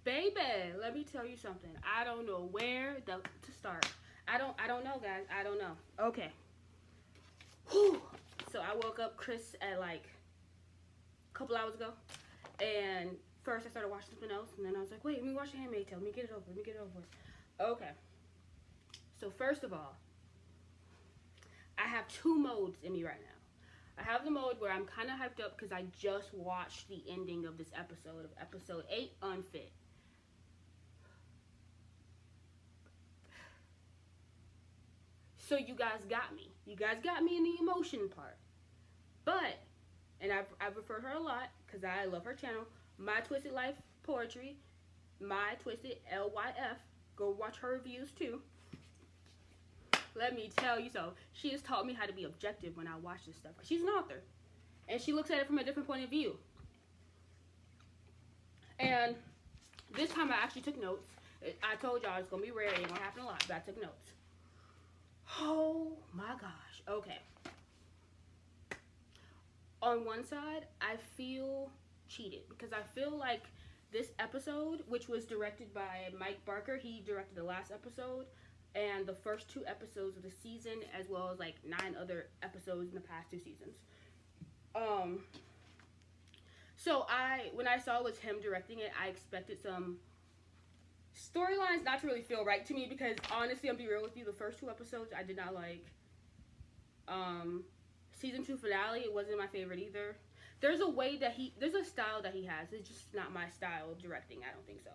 Baby, let me tell you something. I don't know where to start. I don't know, guys. I don't know. Okay. Whew. So I woke up Chris at like a couple hours ago, and first I started watching something else, and then I was like, wait, let me watch the Handmaid's Tale. Let me get it over. Let me get it over. Okay. So first of all, I have two modes in me right now. I have the mode where I'm kind of hyped up because I just watched the ending of this episode, of episode 8, Unfit. So you guys got me. You guys got me in the emotion part. But, and I've referred her a lot because I love her channel, My Twisted Life Poetry, My Twisted LYF. Go watch her reviews too. Let me tell you so. She has taught me how to be objective when I watch this stuff. She's an author. And she looks at it from a different point of view. And this time I actually took notes. I told y'all it's going to be rare. It ain't going to happen a lot. But I took notes. Oh my gosh. Okay. On one side, I feel cheated. Because I feel like this episode, which was directed by Mike Barker. He directed the last episode. And the first 2 episodes of the season, as well as like 9 other episodes in the past 2 seasons. So when I saw it was him directing it, I expected some storylines not to really feel right to me, because honestly, I'll be real with you, the first 2 episodes I did not like. Season 2 finale, it wasn't my favorite either. There's a way that there's a style that he has. It's just not my style of directing. I don't think so.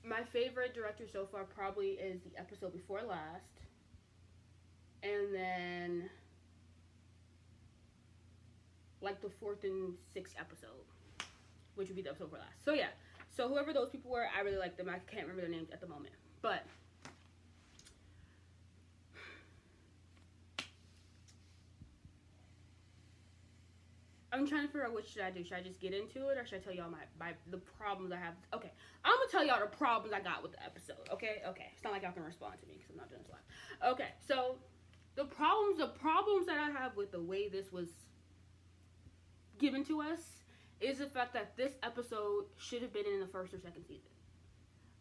My favorite director so far probably is the episode before last. And then like the 4th and 6th episode, which would be the episode before last. So yeah. So whoever those people were, I really like them. I can't remember their names at the moment. But I'm trying to figure out what should I do. Should I just get into it, or should I tell y'all the problems I have? Okay, I'm gonna tell y'all the problems I got with the episode. Okay. It's not like y'all can respond to me because I'm not doing this live. Okay, so the problems that I have with the way this was given to us is the fact that this episode should have been in the 1st or 2nd season.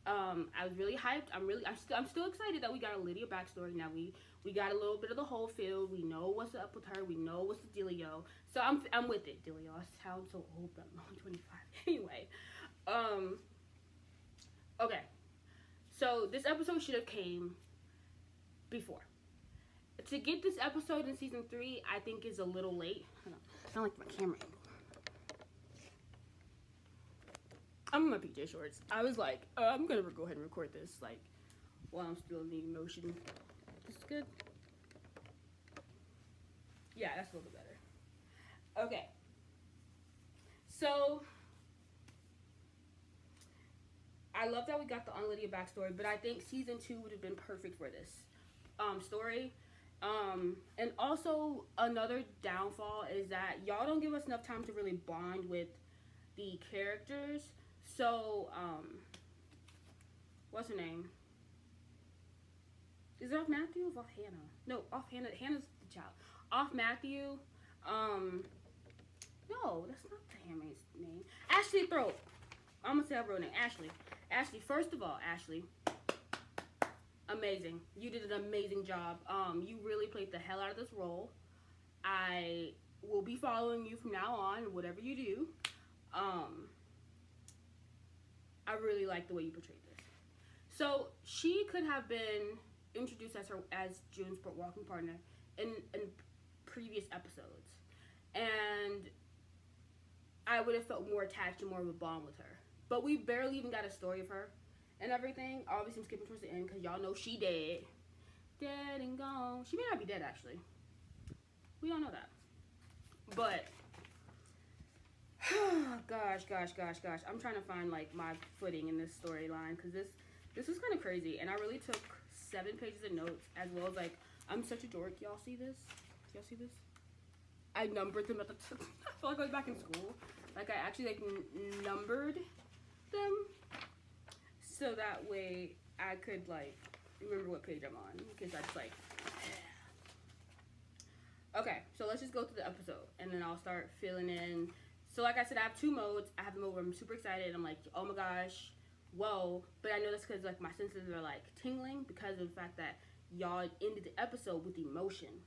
I was really hyped. I'm still excited that we got a Lydia backstory. Now we got a little bit of the whole field. We know what's up with her. We know what's the dealio. So I'm with it, dealio. I sound so old, but I'm only 25. Anyway, okay. So this episode should have came before. To get this episode in season 3, I think is a little late. Hold on. I sound like my camera angle. I'm in my PJ shorts. I was like, I'm gonna go ahead and record this like while I'm still in the emotion. This is good. Yeah, that's a little bit better. Okay. So I love that we got the Lydia backstory, but I think season 2 would have been perfect for this story. And also another downfall is that y'all don't give us enough time to really bond with the characters. So, what's her name? Is it off Matthew or off Hannah? No, off Hannah. Hannah's the child. Off Matthew. No, that's not the Handmaid's name. Ashley Thrope. I'm gonna say her real name. Ashley. Ashley. First of all, Ashley. Amazing. You did an amazing job. You really played the hell out of this role. I will be following you from now on, whatever you do. I really like the way you portrayed this. So she could have been introduced as June's walking partner in previous episodes, and I would have felt more attached and more of a bond with her. But we barely even got a story of her and everything. Obviously, I'm skipping towards the end because y'all know she dead and gone. She may not be dead actually. We don't know that, but. gosh. I'm trying to find like my footing in this storyline because this was kind of crazy, and I really took 7 pages of notes, as well as like I'm such a dork. Y'all see this? Y'all see this? I numbered them at the I feel like I was back in school. Like I actually like numbered them so that way I could like remember what page I'm on, because I just like. Okay, so let's just go through the episode, and then I'll start filling in So like I said, I have 2 modes. I have the mode where I'm super excited. I'm like, oh my gosh, whoa. But I know that's because like my senses are like tingling because of the fact that y'all ended the episode with emotion.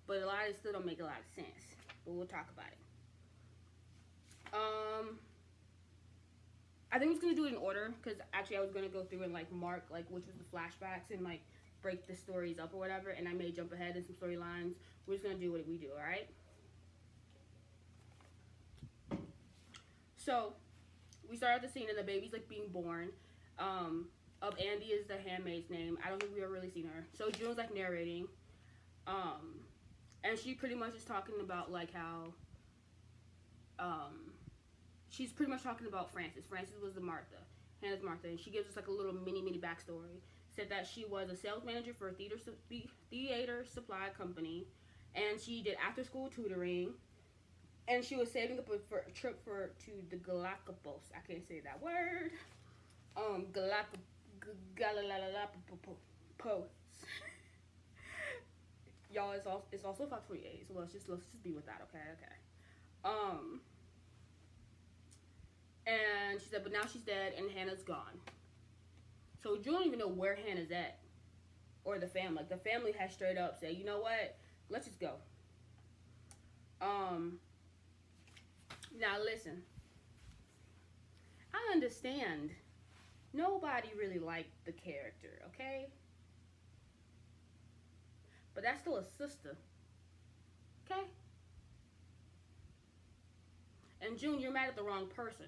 But a lot of it still don't make a lot of sense. But we'll talk about it. I think I was gonna do it in order because actually I was gonna go through and like mark like which was the flashbacks and like break the stories up or whatever, and I may jump ahead in some storylines. We're just gonna do what we do, all right? So we start at the scene and the baby's like being born. Of Andy is the handmaid's name. I don't think we've ever really seen her. So June's like narrating, and she pretty much is talking about like how she's pretty much talking about Frances. Frances was the Martha, Hannah's Martha, and she gives us like a little mini backstory. Said that she was a sales manager for a theater supply company, and she did after school tutoring, and she was saving up for a trip to the Galapagos. I can't say that word. Galapagos. Y'all, it's also 5:28, so let's just be with that, okay. And she said, but now she's dead and Hannah's gone. So June don't even know where Hannah's at, or the family. Like the family has straight up said, you know what? Let's just go. Now listen. I understand. Nobody really liked the character, okay? But that's still a sister, okay? And June, you're mad at the wrong person.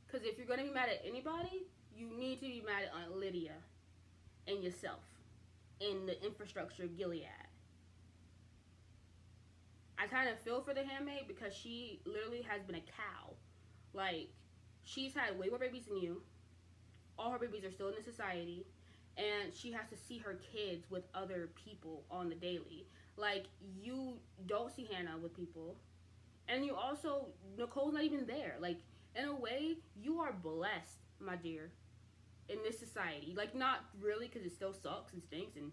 Because if you're going to be mad at anybody, you need to be mad at Aunt Lydia and yourself in the infrastructure of Gilead. I kind of feel for the handmaid because she literally has been a cow. Like, she's had way more babies than you. All her babies are still in the society. And she has to see her kids with other people on the daily. Like, you don't see Hannah with people. And you also, Nicole's not even there. Like, in a way, you are blessed, my dear, in this society. Like, not really, because it still sucks and stinks, and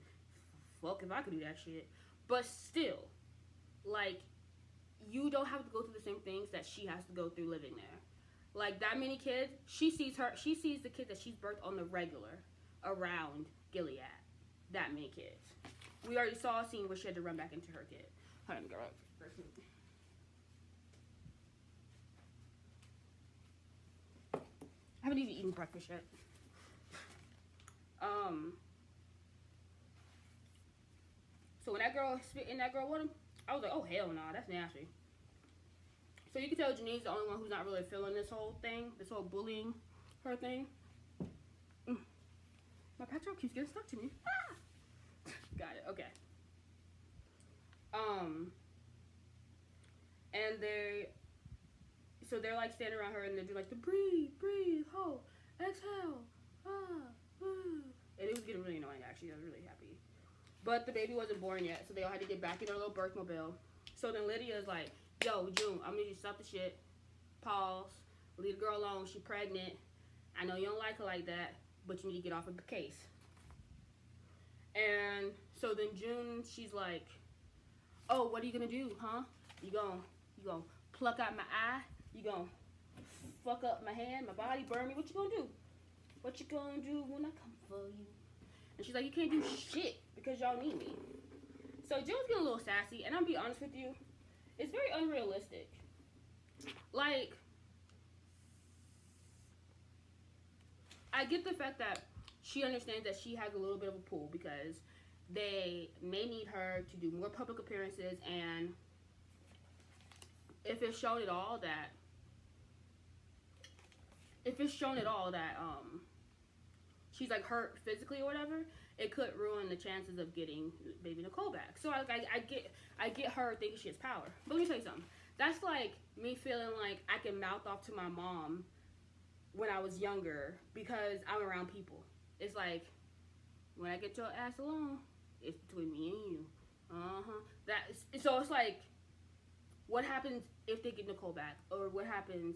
fuck if I could do that shit. But still, like, you don't have to go through the same things that she has to go through living there. Like, that many kids, she sees the kids that she's birthed on the regular around Gilead. That many kids. We already saw a scene where she had to run back into her kid. Hold on, let me go right first. I haven't even eaten breakfast yet. So when that girl spit in that girl water, I was like, oh hell no, that's nasty. So you can tell Janine's the only one who's not really feeling this whole thing, this whole bullying her thing. My petrol keeps getting stuck to me. Ah! Got it, okay. And they're like standing around her and they're doing like the breathe, hold, exhale, and it was getting really annoying actually. I was really happy. But the baby wasn't born yet, so they all had to get back in their little birth mobile. So then Lydia's like, yo, June, I'm gonna need you to stop the shit. Pause. Leave the girl alone. She's pregnant. I know you don't like her like that, but you need to get off of the case. And so then June, she's like, oh, what are you gonna do, huh? You gonna pluck out my eye? You gonna fuck up my hand, my body, burn me? What you gonna do? What you gonna do when I come for you? And she's like, you can't do shit because y'all need me. So June's getting a little sassy, and I'm gonna be honest with you, it's very unrealistic. Like, I get the fact that she understands that she has a little bit of a pull because they may need her to do more public appearances, and if it's shown at all that she's like hurt physically or whatever, it could ruin the chances of getting baby Nicole back. So I get her thinking she has power. But let me tell you something. That's like me feeling like I can mouth off to my mom when I was younger because I'm around people. It's like, when I get your ass alone, it's between me and you. So it's like, what happens if they get Nicole back? Or what happens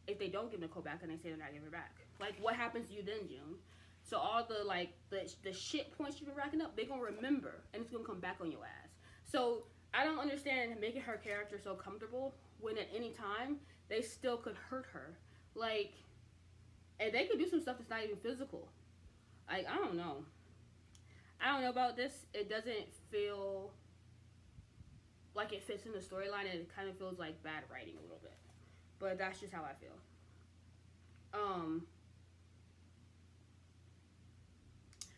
if they don't give Nicole back and they say they're not giving her back? Like, what happens to you then, June? So all the, like, the shit points you've been racking up, they're going to remember, and it's going to come back on your ass. So I don't understand making her character so comfortable when at any time they still could hurt her. Like, and they could do some stuff that's not even physical. Like, I don't know. I don't know about this. It doesn't feel like it fits in the storyline, and it kind of feels like bad writing a little bit. But that's just how I feel.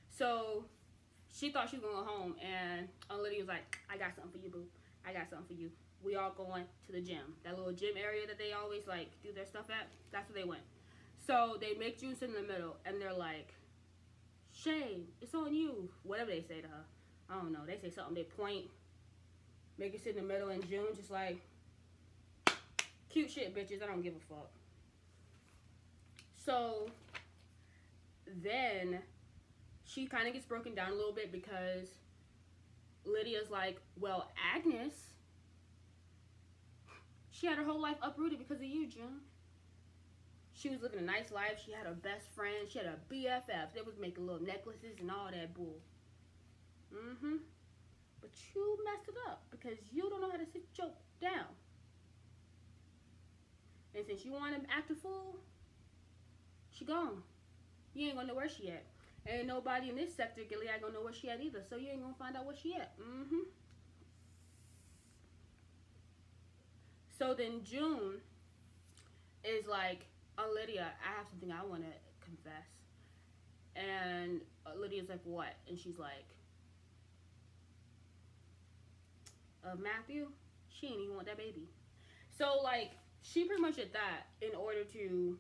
So she thought she was gonna go home, and Lydia was like, "I got something for you, boo. I got something for you. We all going to the gym. That little gym area that they always like do their stuff at. That's where they went. So they make June sit in the middle, and they're like, Shay, it's on you. Whatever they say to her. I don't know. They say something. They point, make her sit in the middle, and June just like, cute shit, bitches. I don't give a fuck. So then she kind of gets broken down a little bit because Lydia's like, well, Agnes, she had her whole life uprooted because of you, June. She was living a nice life. She had her best friend. She had a BFF. They was making little necklaces and all that bull. But you messed it up because you don't know how to sit your down. And since you want to act a fool, she gone. You ain't gonna know where she at. Ain't nobody in this sector, Gilead, gonna know where she at either. So you ain't gonna find out where she at. So then June is like, oh, Lydia, I have something I want to confess. And Lydia's like, what? And she's like, Matthew, she ain't even want that baby. So, like, she pretty much did that in order to,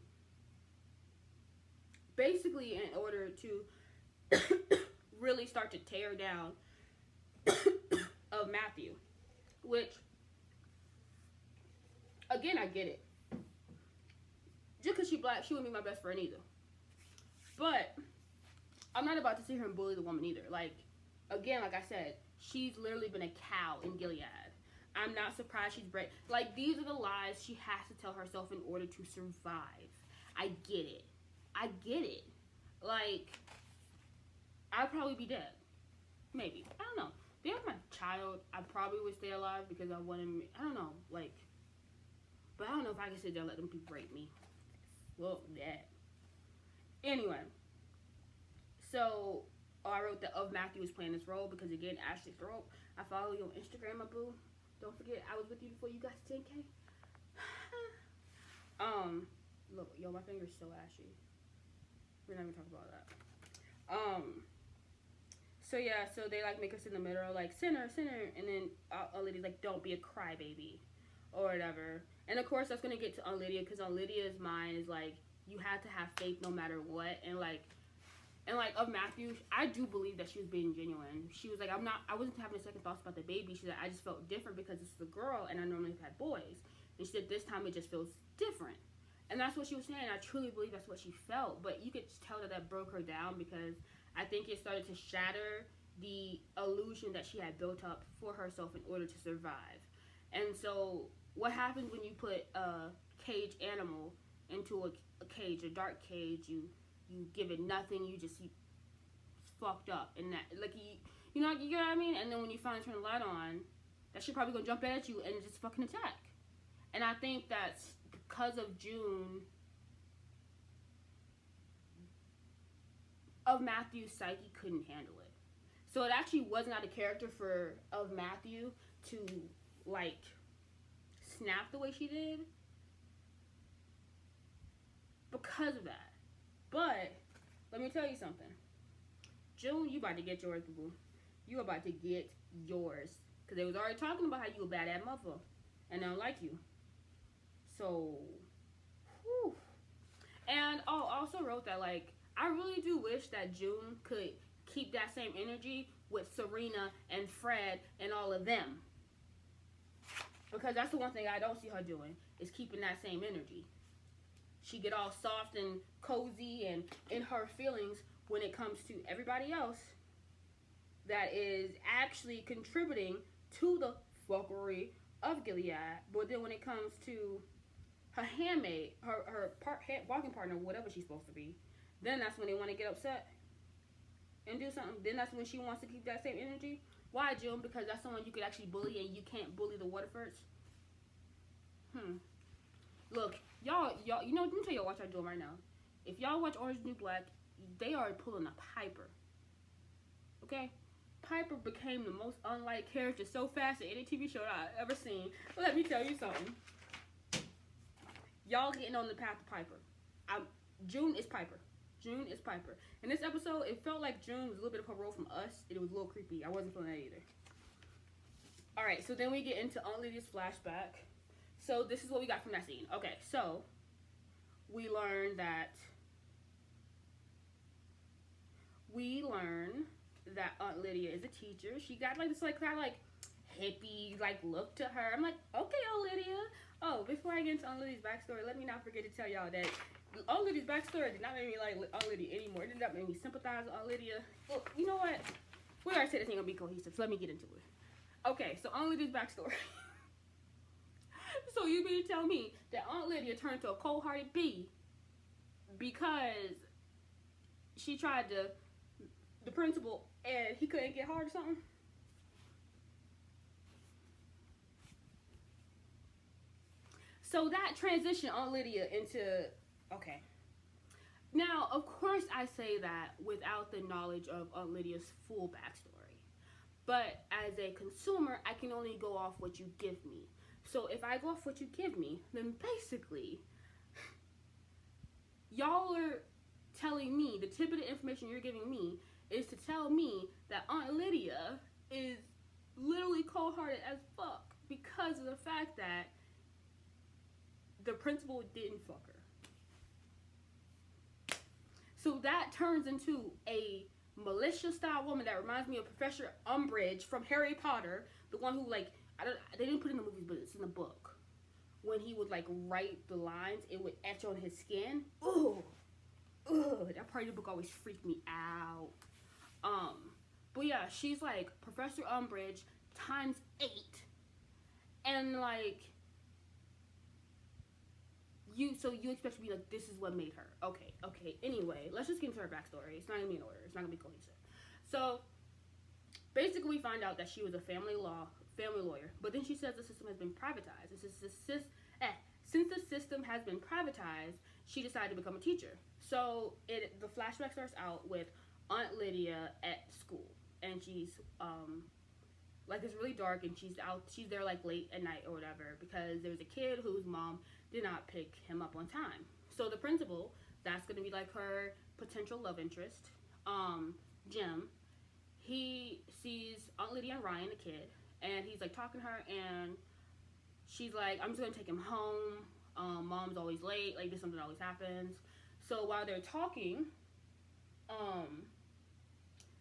basically in order to really start to tear down of Matthew. Which, again, I get it. Just because she black, she wouldn't be my best friend either. But I'm not about to sit here and bully the woman either. Like, again, like I said, she's literally been a cow in Gilead. I'm not surprised she's brave. Like, these are the lies she has to tell herself in order to survive. I get it. I get it. Like, I'd probably be dead. Maybe. I don't know. If they were my child, I probably would stay alive because I wanted me. I don't know. Like, but I don't know if I can sit there and let them people rape me. Well, that. Anyway, so I wrote that of Matthew was playing this role because, again, Ashley Thrope. I follow you on Instagram, my boo. Don't forget, I was with you before you got to 10K. Look, yo, my finger's so ashy. We're not even talking about that. So yeah, so they like make us in the middle, like sinner, and then Lydia's like, don't be a crybaby, or whatever. And of course, that's gonna get to Lydia because Lydia's mind is like, you have to have faith no matter what, and like of Matthew, I do believe that she was being genuine. She was like, I wasn't having second thoughts about the baby. She said, I just felt different because this is a girl and I normally have had boys. And she said, this time it just feels different. And that's what she was saying. I truly believe that's what she felt. But you could tell that broke her down because I think it started to shatter the illusion that she had built up for herself in order to survive. And so what happens when you put a caged animal into a cage, a dark cage, you give it nothing, you just see fucked up. And that, like, you know what I mean? And then when you finally turn the light on, that shit probably gonna jump at you and just fucking attack. And I think that's because of June, of Matthew's psyche couldn't handle it. So it actually wasn't out of character of Matthew to, like, snap the way she did because of that. But let me tell you something. June, you about to get yours, boo. You about to get yours. Because they was already talking about how you a bad-ass mother. And they don't like you. So, whew. And I also wrote that, like, I really do wish that June could keep that same energy with Serena and Fred and all of them. Because that's the one thing I don't see her doing, is keeping that same energy. She get all soft and cozy and in her feelings when it comes to everybody else that is actually contributing to the fuckery of Gilead. But then when it comes to her handmaid, her walking partner, whatever she's supposed to be, then that's when they want to get upset and do something. Then that's when she wants to keep that same energy Why, June? Because that's someone you could actually bully, and you can't bully the Waterfords. Look, y'all, you know, let me tell y'all what y'all doing right now. If y'all watch Orange is the New Black, they are pulling a Piper. Okay? Piper became the most unliked character so fast in any TV show that I've ever seen. Let me tell you something. Y'all getting on the path to Piper. June is Piper. June is Piper. In this episode, it felt like June was a little bit of her role from Us. It was a little creepy. I wasn't feeling that either. Alright, so then we get into Aunt Lydia's flashback. So this is what we got from that scene. Okay, so we learn that Aunt Lydia is a teacher. She got like this like kind of like hippie like look to her. I'm like, okay, Aunt Lydia. Oh, before I get into Aunt Lydia's backstory, let me not forget to tell y'all that Aunt Lydia's backstory did not make me like Aunt Lydia anymore. It did not make me sympathize with Aunt Lydia. Well, you know what? We already said this ain't gonna be cohesive, so let me get into it. Okay, so Aunt Lydia's backstory. So you mean to tell me that Aunt Lydia turned to a cold-hearted bee because she tried to the principal and he couldn't get hard or something? So that transitioned Aunt Lydia into, okay. Now, of course I say that without the knowledge of Aunt Lydia's full backstory. But as a consumer, I can only go off what you give me. So if I go off what you give me, then basically, y'all are telling me, the tip of the information you're giving me is to tell me that Aunt Lydia is literally cold-hearted as fuck because of the fact that the principal didn't fuck her. So that turns into a militia-style woman that reminds me of Professor Umbridge from Harry Potter, the one who like, they didn't put it in the movies, but it's in the book. When he would like write the lines, it would etch on his skin. Ugh, that part of the book always freaked me out. But yeah, she's like Professor Umbridge times 8, and like you expect to be like, this is what made her. Okay. Anyway, let's just get into her backstory. It's not gonna be in order. It's not gonna be cohesive. So basically, we find out that she was a family lawyer, but then she says the system has been privatized. Since the system has been privatized, she decided to become a teacher. So the flashback starts out with Aunt Lydia at school, and she's like, it's really dark, and she's there like late at night or whatever because there's a kid whose mom did not pick him up on time. So the principal, that's gonna be like her potential love interest, Jim. He sees Aunt Lydia and Ryan, the kid, and he's like talking to her, and she's like, I'm just gonna take him home. Mom's always late, like this something always happens. So while they're talking,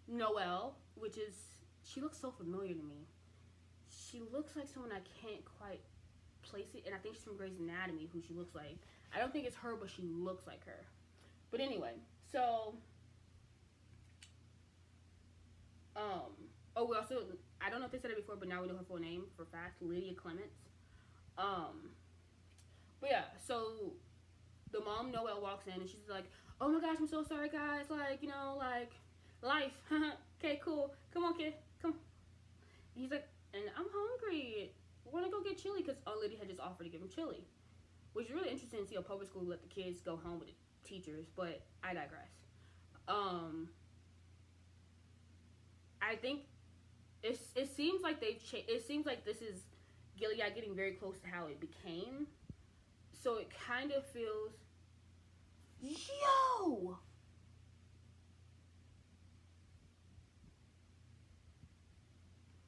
Noelle, she looks so familiar to me. She looks like someone I can't quite place it, and I think she's from Grey's Anatomy, who she looks like. I don't think it's her, but she looks like her. But anyway, so we also, I don't know if they said it before, but now we know her full name for fact, Lydia Clements. But yeah, so the mom, Noelle, walks in, and she's like, oh my gosh, I'm so sorry, guys, like, you know, like, life, okay, cool, come on, kid, come. And he's like, and I'm hungry, we're gonna go get chili, because Aunt Lydia had just offered to give him chili, which is really interesting to see a public school let the kids go home with the teachers, but I digress. I think it seems like it seems like this is Gilead getting very close to how it became. So it kind of feels, yo!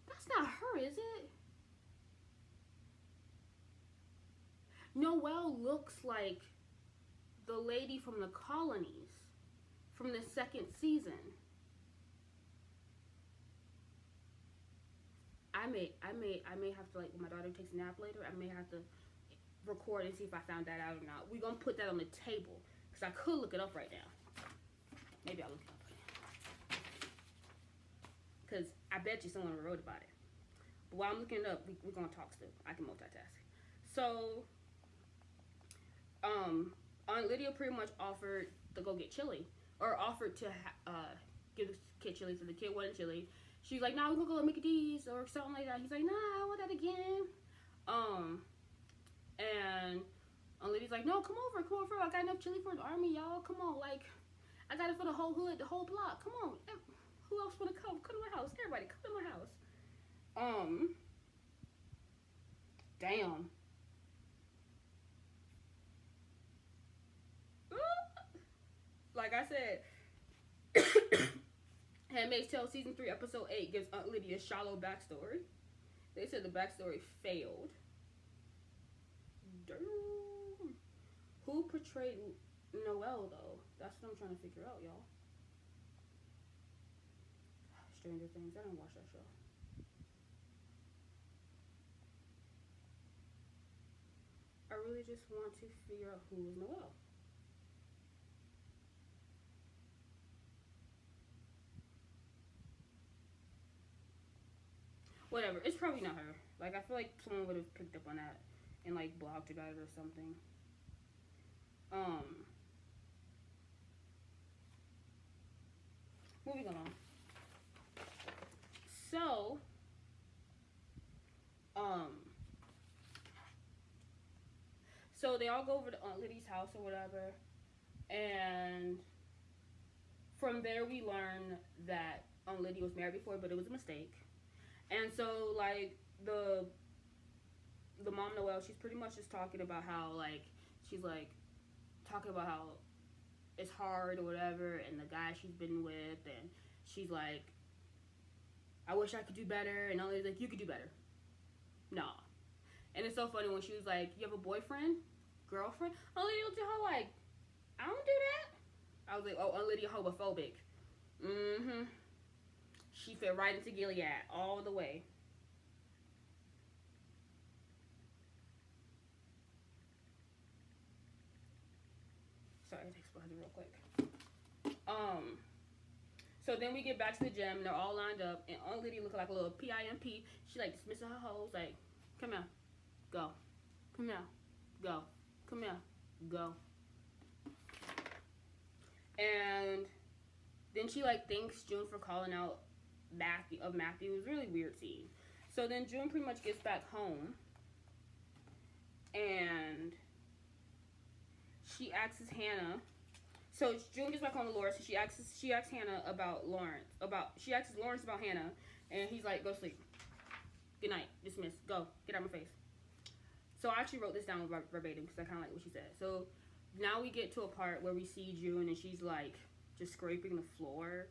That's not her, is it? Noelle looks like the lady from the colonies from the second season. I may have to, like, when my daughter takes a nap later, I may have to record and see if I found that out or not. We're gonna put that on the table, because I could look it up right now. Maybe I'll look it up right now, because I bet you someone wrote about it. But while I'm looking it up, we're gonna talk still. I can multitask. So Aunt Lydia pretty much offered to go get chili, or offered to give the kid chili, so the kid wanted chili. she's like, nah, we're gonna go to Mickey D's or something like that. He's like, nah, I want that again. And lady's like, no, come over. I got enough chili for the army, y'all. Come on, like, I got it for the whole hood, the whole block. Come on. Who else wanna come? Come to my house. Everybody, come to my house. Damn. Like I said, Handmaid's Tale season 3 episode 8 gives Aunt Lydia a shallow backstory. They said the backstory failed. Damn. Who portrayed Noelle though? That's what I'm trying to figure out, y'all. Stranger Things. I didn't watch that show. I really just want to figure out who was Noelle. Whatever. It's probably not her. Like, I feel like someone would have picked up on that and, like, blogged about it or something. Moving on. So, so they all go over to Aunt Lydia's house or whatever, and from there we learn that Aunt Lydia was married before, but it was a mistake. And so, like, the mom Noelle, she's pretty much just talking about how, like, she's like talking about how it's hard or whatever, and the guy she's been with, and she's like, I wish I could do better, and Aunt Lydia's like, you could do better. Nah. And it's so funny when she was like, you have a boyfriend? Girlfriend? Aunt Lydia looked at her like, I don't do that. I was like, oh, Aunt Lydia homophobic. Mm-hmm. She fit right into Gilead all the way. Sorry, I exploded real quick. So then we get back to the gym. They're all lined up, and Aunt Lydia looking like a little PIMP. She like dismissing her hoes, like, come here, go, come here, go, come here, go. And then she like thanks June for calling out Matthew. It was a really weird scene. So then June pretty much gets back home, and she asks Hannah. So June gets back home to Laura. So she asks Hannah about Lawrence. She asks Lawrence about Hannah, and he's like, "Go sleep. Good night. Dismissed. Go. Get out of my face." So I actually wrote this down verbatim because I kind of like what she said. So now we get to a part where we see June, and she's like just scraping the floor,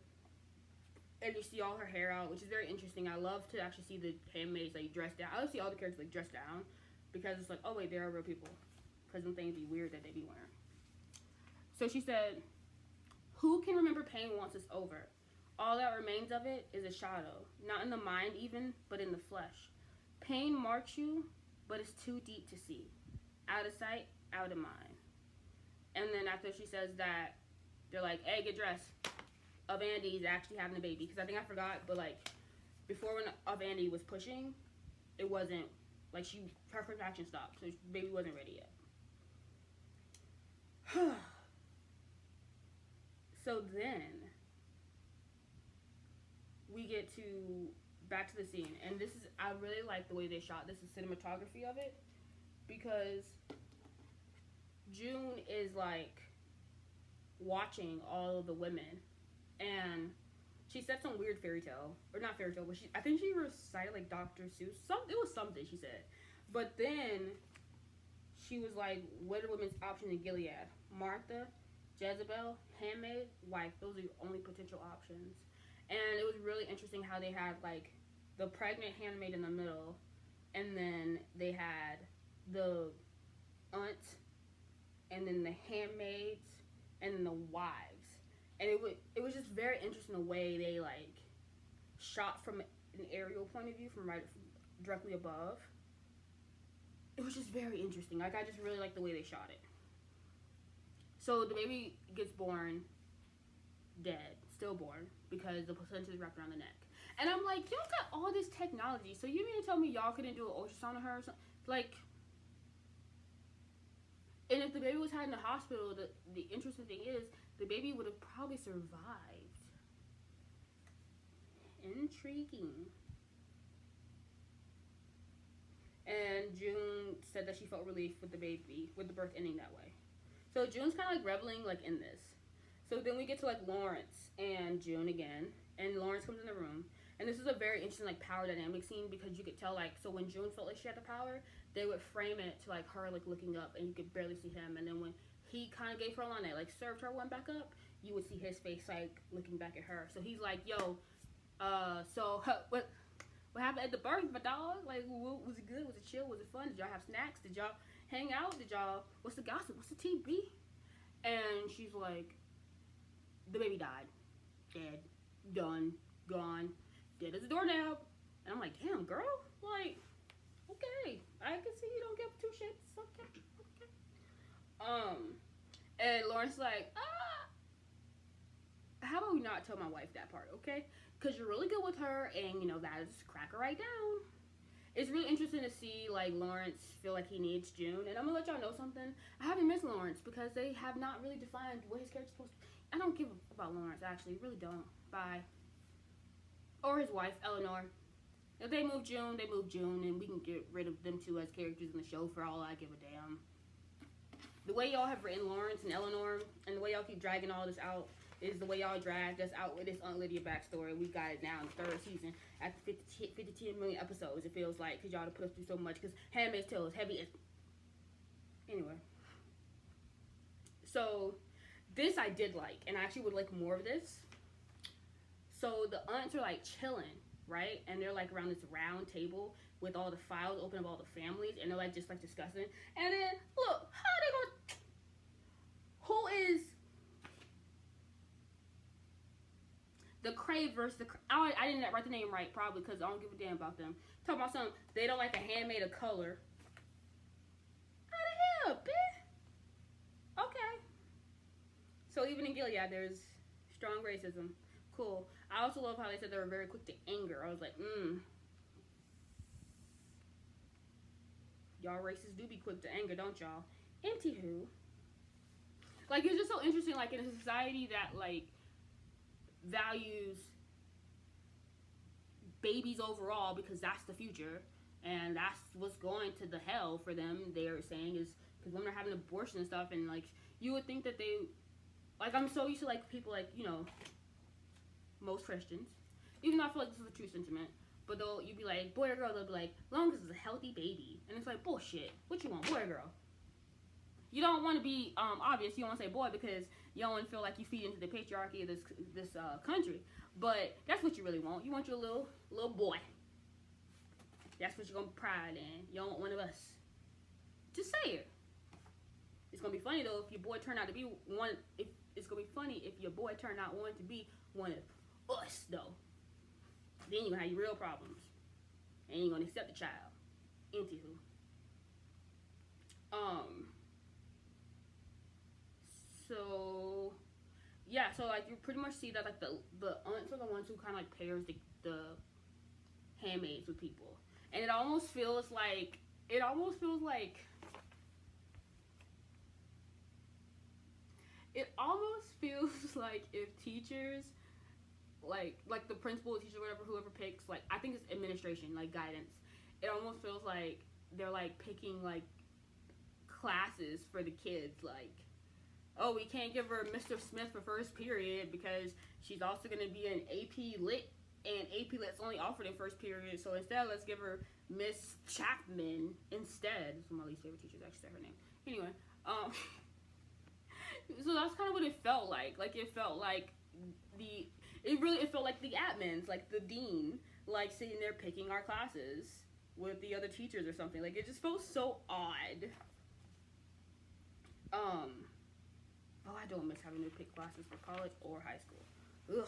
and you see all her hair out, which is very interesting. I love to actually see the handmaids like dressed down. I love to see all the characters like dressed down because it's like, oh wait, they are real people. Because them things be weird that they be wearing. So she said, who can remember pain once it's over? All that remains of it is a shadow. Not in the mind even, but in the flesh. Pain marks you, but it's too deep to see. Out of sight, out of mind. And then after she says that, they're like, hey, get dressed. Of Andy's actually having a baby. Because I think I forgot, but like, before when Of Andy was pushing, it wasn't, like her contraction stopped. So baby wasn't ready yet. So then we get to back to the scene, and this is, I really like the way they shot this, the cinematography of it, because June is like watching all of the women, and she said some weird fairy tale, or not fairy tale, but I think she recited like Dr. Seuss, it was something she said, but then she was like, what are women's options in Gilead? Martha, Jezebel, handmaid, wife. Those are your only potential options. And it was really interesting how they had like the pregnant handmaid in the middle, and then they had the aunt, and then the handmaids, and then the wives. And it was just very interesting the way they like shot from an aerial point of view from directly above. It was just very interesting. Like, I just really like the way they shot it. So the baby gets born dead, stillborn, because the placenta is wrapped around the neck. And I'm like, y'all got all this technology, so you mean to tell me y'all couldn't do an ultrasound on her or something? Like, and if the baby was had in the hospital, the interesting thing is, the baby would have probably survived. Intriguing. And June said that she felt relief with the baby, with the birth ending that way. So June's kind of like reveling like in this. So then we get to like Lawrence and June again, and Lawrence comes in the room, and this is a very interesting like power dynamic scene because you could tell like, so when June felt like she had the power, they would frame it to like her like looking up, and you could barely see him, and then when he kind of gave her a line that like served her one back up, you would see his face like looking back at her. So he's like, yo, so what happened at the birth, my dog? Like, was it good? Was it chill? Was it fun? Did y'all have snacks? Did y'all hang out? Did y'all, what's the gossip? What's the TB? And she's like, the baby died. Dead. Done. Gone. Dead as a doornail. And I'm like, damn, girl. Like, okay. I can see you don't give two shits. Okay. And Lawrence's like, how about we not tell my wife that part, okay? Because you're really good with her, and, you know, that is crack her right down. It's really interesting to see, like, Lawrence feel like he needs June. And I'm going to let y'all know something. I haven't missed Lawrence because they have not really defined what his character's supposed to be. I don't give a about Lawrence, actually. Really don't. Bye. Or his wife, Eleanor. If they move June, they move June, and we can get rid of them two as characters in the show for all I give a damn. The way y'all have written Lawrence and Eleanor, and the way y'all keep dragging all this out, is the way y'all dragged us out with this Aunt Lydia backstory. We got it now in the third season at 50 million episodes, it feels like, because y'all have put us through so much, because Handmaid's Tale is heavy as... Anyway. So, this I did like, and I actually would like more of this. So, the aunts are, like, chilling, right? And they're, like, around this round table with all the files open of all the families, and they're, like, just, like, discussing. And then, look, how are they gonna... Who is... The Crave versus the... I didn't write the name right, probably, because I don't give a damn about them. Talking about something, they don't like a handmaid of color. How the hell, bitch? Okay. So even in Gilead, there's strong racism. Cool. I also love how they said they were very quick to anger. I was like, y'all racists do be quick to anger, don't y'all? Anywho. Like, it's just so interesting, like, in a society that, like, values babies overall because that's the future and that's what's going to the hell for them, they're saying, is because women are having abortion and stuff, and like you would think that they, like, I'm so used to like people like, you know, most Christians, even though I feel like this is a true sentiment, but though you'd be like boy or girl, they'll be like, long as it's a healthy baby, and it's like bullshit. What you want, boy or girl? You don't want to be obvious. You don't want to say boy because you don't want to feel like you feed into the patriarchy of this country. But that's what you really want. You want your little boy. That's what you're gonna pride in. You don't want one of us. Just say it. It's gonna be funny though if your boy turned out to be one. It's gonna be funny if your boy turned out to be one of us though. Then you're gonna have your real problems, and you're gonna accept the child. Anywho. So, yeah, so, like, you pretty much see that, like, the aunts are the ones who kind of, like, pairs the handmaids with people. And it almost feels like if teachers, like the principal, the teacher, whatever, whoever picks, like, I think it's administration, like, guidance. It almost feels like they're, like, picking, like, classes for the kids, like, oh, we can't give her Mr. Smith for first period because she's also going to be an AP Lit, and AP Lit's only offered in first period, so instead let's give her Miss Chapman instead. That's one of my least favorite teachers, actually said her name. Anyway, so that's kind of what it felt like. Like, it felt like it felt like the admins, like the dean, like sitting there picking our classes with the other teachers or something. Like, it just felt so odd. Oh, I don't miss having to pick classes for college or high school. Ugh.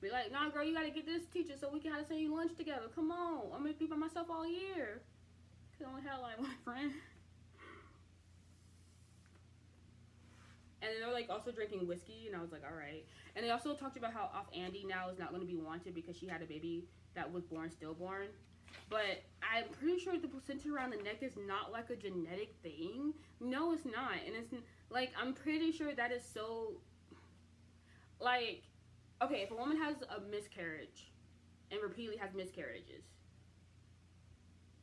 Be like, nah, girl, you gotta get this teacher so we can have the same lunch together. Come on. I'm gonna be by myself all year. Cause I only had, like, one friend. And then they were, like, also drinking whiskey, and I was like, alright. And they also talked about how off Andy now is not going to be wanted because she had a baby that was born stillborn. But I'm pretty sure the placenta around the neck is not, like, a genetic thing. No, it's not. And it's, like, I'm pretty sure that is so, like, okay, if a woman has a miscarriage and repeatedly has miscarriages,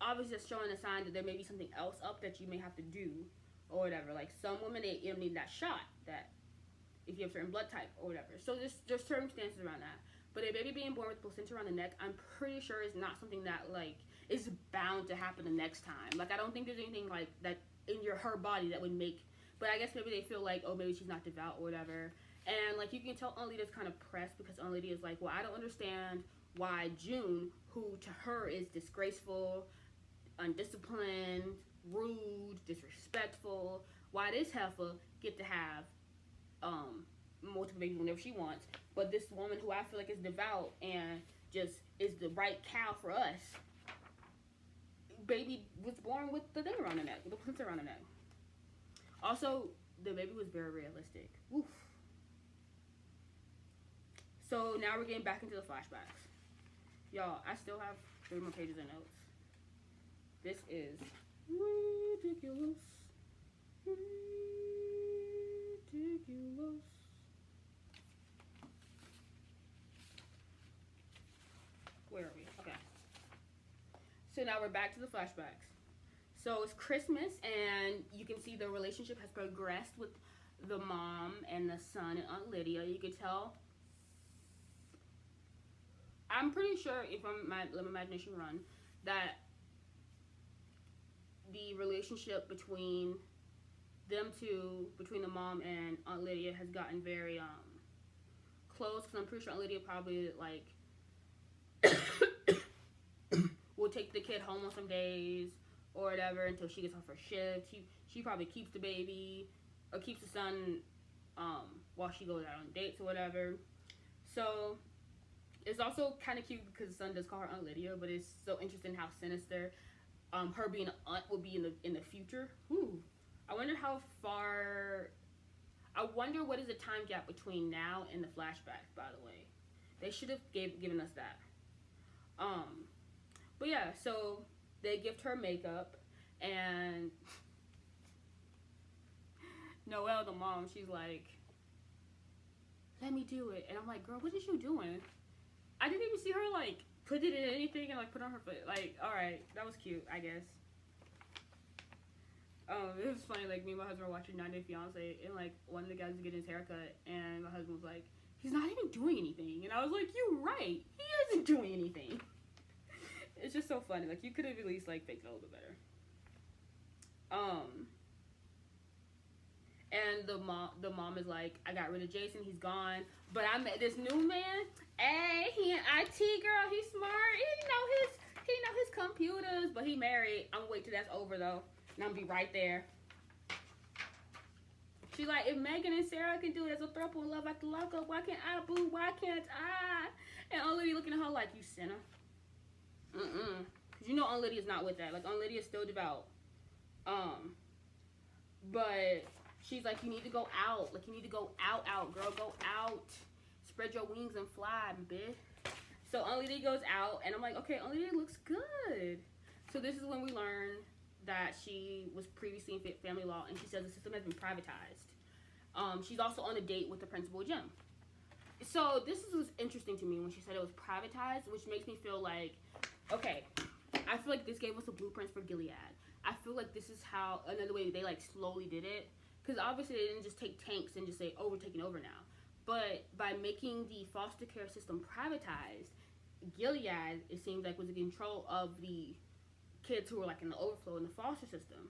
obviously that's showing a sign that there may be something else up that you may have to do or whatever. Like some women, they need that shot, that if you have a certain blood type or whatever. So there's circumstances around that. But a baby being born with placenta around the neck, I'm pretty sure is not something that like is bound to happen the next time. Like I don't think there's anything like that in her body that would make. But I guess maybe they feel like, oh, maybe she's not devout or whatever. And like you can tell Aunt Lydia's kind of pressed because Aunt Lydia is like, well, I don't understand why June, who to her is disgraceful, undisciplined, rude, disrespectful, why this heifer get to have multiple babies whenever she wants, but this woman who I feel like is devout and just is the right cow for us, baby was born with the thing around the neck, with the placenta around the neck. Also, the baby was very realistic. Oof. So now we're getting back into the flashbacks. Y'all, I still have 3 more pages of notes. This is ridiculous. Ridiculous. Where are we? Okay. So now we're back to the flashbacks. So it's Christmas, and you can see the relationship has progressed with the mom and the son and Aunt Lydia. You could tell. I'm pretty sure, if I'm let my imagination run, that the relationship between them two, between the mom and Aunt Lydia, has gotten very close. Because I'm pretty sure Aunt Lydia probably like will take the kid home on some days or whatever until she gets off her shift. She probably keeps the baby or keeps the son while she goes out on dates or whatever. So it's also kind of cute because the son does call her Aunt Lydia, but it's so interesting how sinister her being an aunt will be in the future. Ooh. I wonder how far. I wonder what is the time gap between now and the flashback. By the way, they should have given us that. But yeah, so they gift her makeup, and Noelle, the mom, she's like, "Let me do it," and I'm like, "Girl, what is you doing?" I didn't even see her like put it in anything and like put on her foot. Like, all right, that was cute, I guess. It was funny, like, me and my husband were watching 90 Day Fiance, and, like, one of the guys was getting his haircut, and my husband was like, he's not even doing anything, and I was like, you're right, he isn't doing anything. It's just so funny, like, you could have at least, like, faked it a little bit better. And the mom is like, I got rid of Jason, he's gone, but I met this new man, hey, he an IT girl, he's smart, he know his computers, but he married. I'm gonna wait till that's over, though. And I'm gonna be right there. She's like, if Megan and Sarah can do it as a throuple in Love After Lockup, why can't I, boo? Why can't I? And Aunt Lydia looking at her like, you sinner. Because you know Aunt Lydia's not with that. Like, Aunt Lydia's still devout. But she's like, you need to go out. Like, you need to go out, girl. Go out. Spread your wings and fly, bitch. So Aunt Lydia goes out, and I'm like, okay, Aunt Lydia looks good. So this is when we learn that she was previously in family law, and she says the system has been privatized. She's also on a date with the principal, Jim. So this was interesting to me when she said it was privatized, which makes me feel like, okay, I feel like this gave us the blueprints for Gilead. I feel like this is how, another way they like slowly did it, because obviously they didn't just take tanks and just say, oh, we're taking over now. But by making the foster care system privatized, Gilead, it seems like, was in control of the kids who were like in the overflow in the foster system.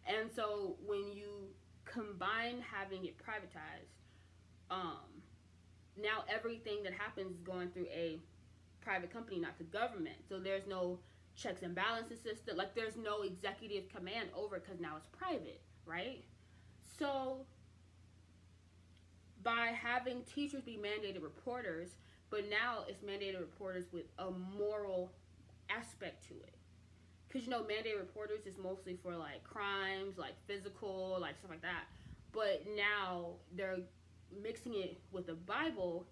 And so when you combine having it privatized, now everything that happens is going through a private company, not the government. So there's no checks and balances system, like there's no executive command over it because now it's private, right? So by having teachers be mandated reporters, but now it's mandated reporters with a moral aspect to it. Because, you know, mandated reporters is mostly for, like, crimes, like, physical, like, stuff like that. But now they're mixing it with the Bible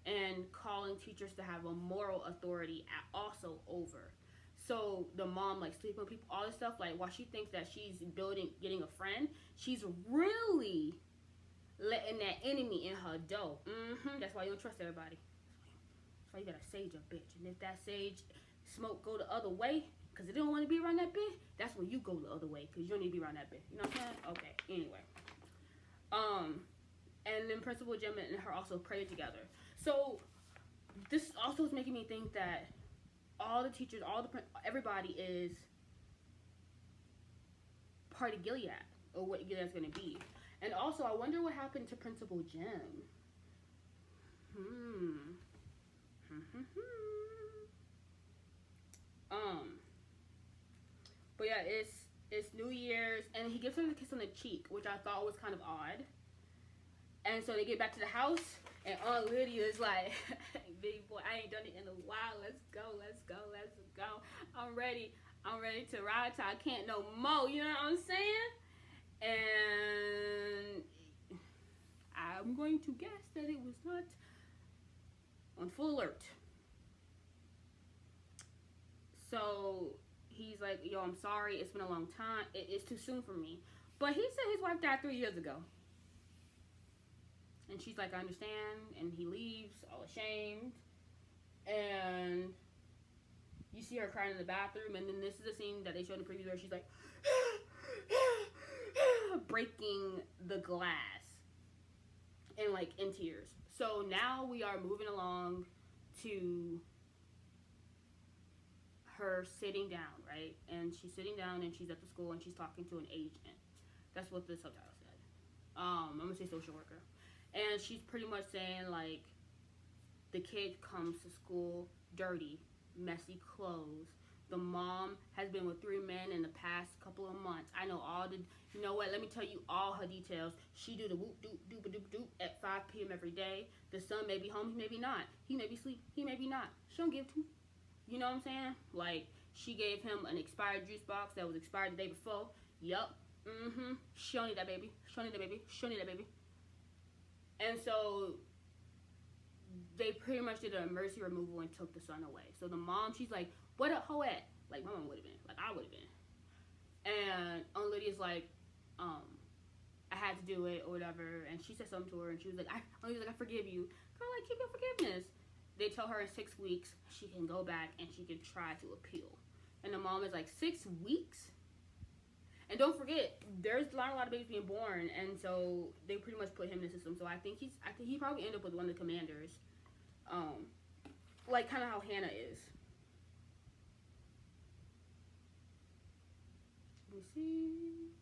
and calling teachers to have a moral authority also over. So the mom, like, sleeping with people, all this stuff, like, while she thinks that she's getting a friend, she's really letting that enemy in her dough. That's why you don't trust everybody. So you gotta sage a bitch. And if that sage smoke go the other way, because it don't want to be around that bitch, that's when you go the other way, because you don't need to be around that bitch. You know what I'm saying? Okay, anyway. And then Principal Jim and her also prayed together. So this also is making me think that all the teachers, everybody is part of Gilead, or what Gilead's going to be. And also, I wonder what happened to Principal Jim. But yeah, it's New Year's, and he gives her a kiss on the cheek, which I thought was kind of odd. And so they get back to the house, and Aunt Lydia's like, big boy, I ain't done it in a while. Let's go. I'm ready to ride till I can't no more. You know what I'm saying? And I'm going to guess that it was not on full alert. So he's like, yo, I'm sorry. It's been a long time. It's too soon for me. But he said his wife died 3 years ago. And she's like, I understand. And he leaves, all ashamed. And you see her crying in the bathroom. And then this is a scene that they showed in the preview where she's like, breaking the glass. And like in tears. So now we are moving along to her sitting down, right? And she's sitting down and she's at the school and she's talking to an agent. That's what the subtitle said. I'm going to say social worker. And she's pretty much saying, like, the kid comes to school dirty, messy clothes. The mom has been with 3 men in the past couple of months. I know all the, you know what, let me tell you all her details. She do the whoop doop doop doop doop at 5 p.m. every day. The son may be home, he may be not. He may be asleep, he may be not. She don't give two. You know what I'm saying? Like, she gave him an expired juice box that was expired the day before. Yup. She don't need that baby. She don't need that baby. She don't need that baby. And so they pretty much did an emergency removal and took the son away. So the mom, she's like, what up, hoe at? Like, my mom would have been. Like, I would have been. And Aunt Lydia's like, I had to do it or whatever. And she said something to her and she was like, I forgive you. Girl, like, keep your forgiveness. They tell her in 6 weeks she can go back and she can try to appeal. And the mom is like, 6 weeks? And don't forget, there's not a lot of babies being born, and so they pretty much put him in the system. So I think he probably ended up with one of the commanders, like kind of how Hannah is. Let me see.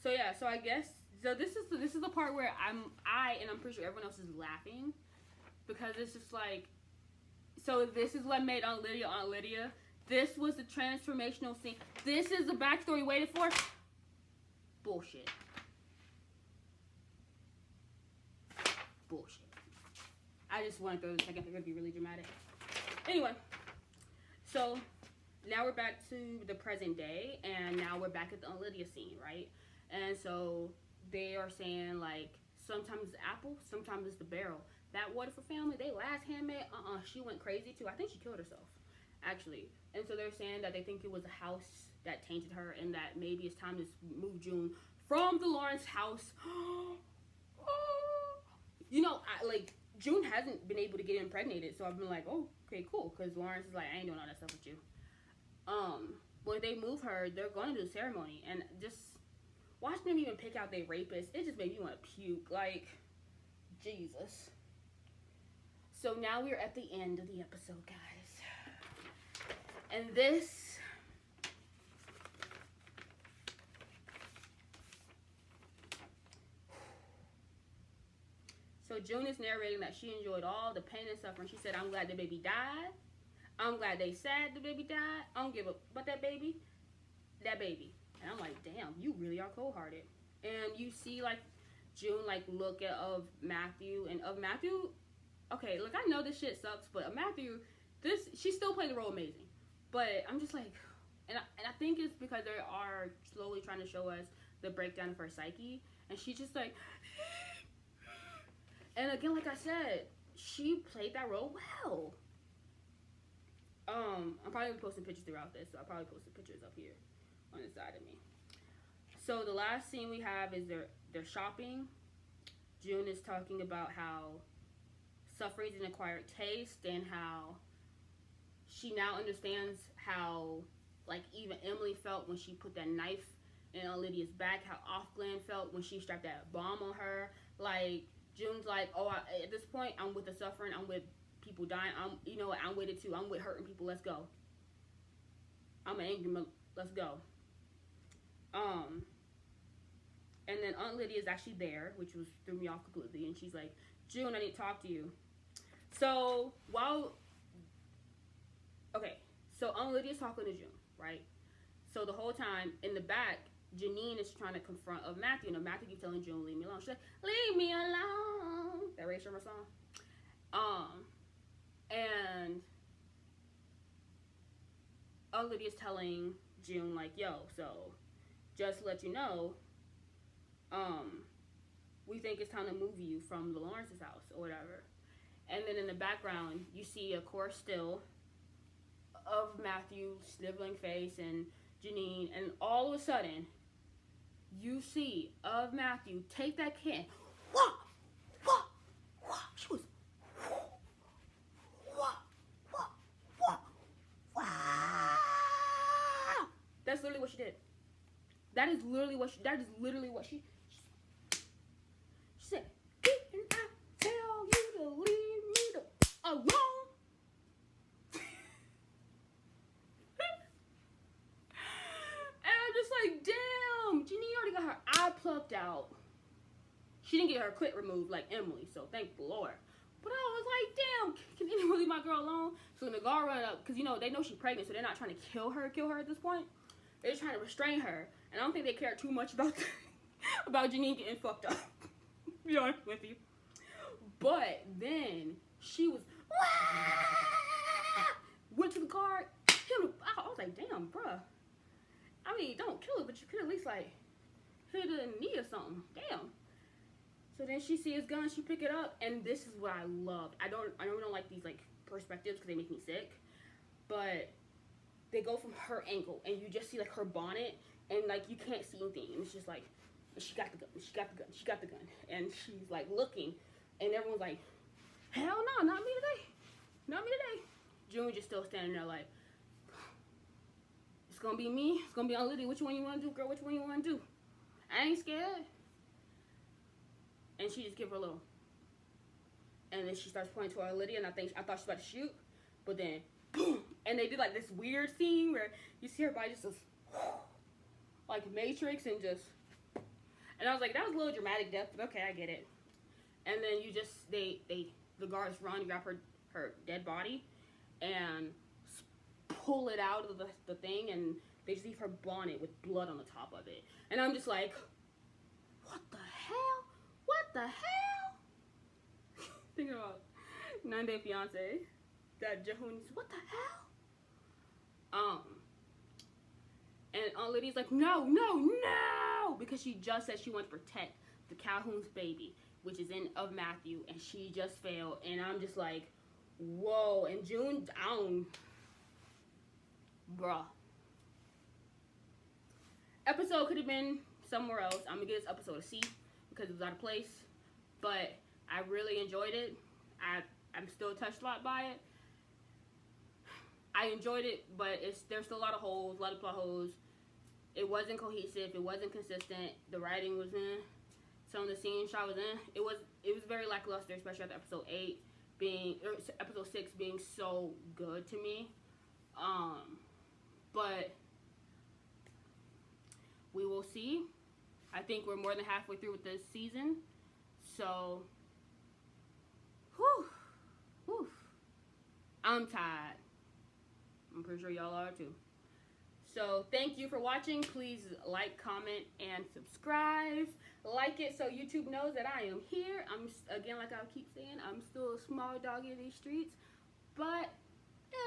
So yeah, so I guess this is the part where I'm pretty sure everyone else is laughing, because it's just like, so this is what made Aunt Lydia. This was the transformational scene. This is the backstory we waited for. Bullshit. I just want to throw the second. They're going to be really dramatic. Anyway. So, now we're back to the present day. And now we're back at the Aunt Lydia scene, right? And so, they are saying, like, sometimes it's the apple, sometimes it's the barrel. That Waterford family, they last handmaid, she went crazy too. I think she killed herself, actually. And so they're saying that they think it was a house that tainted her, and that maybe it's time to move June from the Lawrence house. You know, June hasn't been able to get impregnated, so I've been like, oh, okay, cool, because Lawrence is like, I ain't doing all that stuff with you. When they move her, they're going to do the ceremony, and just watching them even pick out their rapist, it just made me want to puke. Like, Jesus. So now we're at the end of the episode, guys. And this, so June is narrating that she enjoyed all the pain and suffering. She said, I'm glad the baby died. I'm glad they said the baby died. I don't give a, but that baby. And I'm like, damn, you really are cold-hearted. And you see, like, June, like, look at Matthew. Okay, look, I know this shit sucks, but Matthew, she still played the role amazing. But I'm just like, and I think it's because they are slowly trying to show us the breakdown of her psyche. And she's just like, and again, like I said, she played that role well. I'm probably posting pictures throughout this, so I'll probably post the pictures up here on the side of me. So the last scene we have is they're shopping. June is talking about how suffering is an acquired taste, and how she now understands how, like, even Emily felt when she put that knife in Lydia's back, how off Glenn felt when she strapped that bomb on her. Like, June's like, oh, at this point, I'm with the suffering, I'm with people dying, you know what, I'm with it too, I'm with hurting people, let's go. I'm angry, let's go. And then Aunt Lydia's actually there, which threw me off completely, and she's like, June, I need to talk to you. So, so Aunt Lydia's talking to June, right? So the whole time, in the back, Janine is trying to confront Matthew, and Matthew keeps telling June, leave me alone. She's like, leave me alone. That Ray Sherman song. And Aunt Lydia's telling June, like, yo, so just to let you know, we think it's time to move you from the Lawrence's house or whatever. And then in the background, you see a course still of Matthew's sniveling face and Janine, and all of a sudden, you see of Matthew take that can, wah, wah, wah. She was, wah, wah, wah, wah. That's literally what she did. That is literally what she said. Didn't I tell you to leave me alone? Like, damn, Janine already got her eye plucked out. She didn't get her clit removed like Emily, so thank the Lord. But I was like, damn, can anyone leave my girl alone? So the guard run up, because, you know, they know she's pregnant, so they're not trying to kill her at this point. They're just trying to restrain her. And I don't think they care too much about Janine getting fucked up. To be honest with you. But then she was, went to the guard. I was like, damn, bruh. I mean, don't kill her, but you could at least, like, hit her in the knee or something. Damn. So then she sees his gun, she pick it up, and this is what I loved. I don't like these, like, perspectives because they make me sick. But they go from her angle, and you just see, like, her bonnet, and, like, you can't see anything. And it's just like, she got the gun, she got the gun, she got the gun. And she's, like, looking, and everyone's like, hell no, not me today. Not me today. June just still standing there like, it's gonna be me, it's gonna be Aunt Lydia. Which one you wanna do, girl? Which one you wanna do? I ain't scared. And she just give her a little. And then she starts pointing to Aunt Lydia, and I thought she was about to shoot. But then, boom! And they did like this weird scene where you see her body just goes, like Matrix, and just. And I was like, that was a little dramatic death, but okay, I get it. And then you just, the guards run, grab her dead body, and pull it out of the thing, and they just leave her bonnet with blood on the top of it. And I'm just like, what the hell? What the hell? Thinking about 9 Day Fiance. That Jehoon's, what the hell? And Aunt Lydia's like, no, because she just said she wants to protect the Calhoun's baby, which is of Matthew, and she just failed. And I'm just like, whoa. And June down. Bruh. Episode could have been somewhere else. I'm gonna give this episode a C because it was out of place. But I really enjoyed it. I'm still touched a lot by it. I enjoyed it, but there's still a lot of holes, a lot of plot holes. It wasn't cohesive. It wasn't consistent. The writing was in. Some of the scenes shot was in. It was very lackluster, especially after episode 6 being so good to me. But we will see. I think we're more than halfway through with this season. So, whew. I'm tired. I'm pretty sure y'all are too. So, thank you for watching. Please like, comment, and subscribe. Like it so YouTube knows that I am here. Again, like I keep saying, I'm still a small dog in these streets. But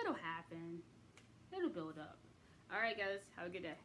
it'll happen. It'll build up. Alright guys, have a good day.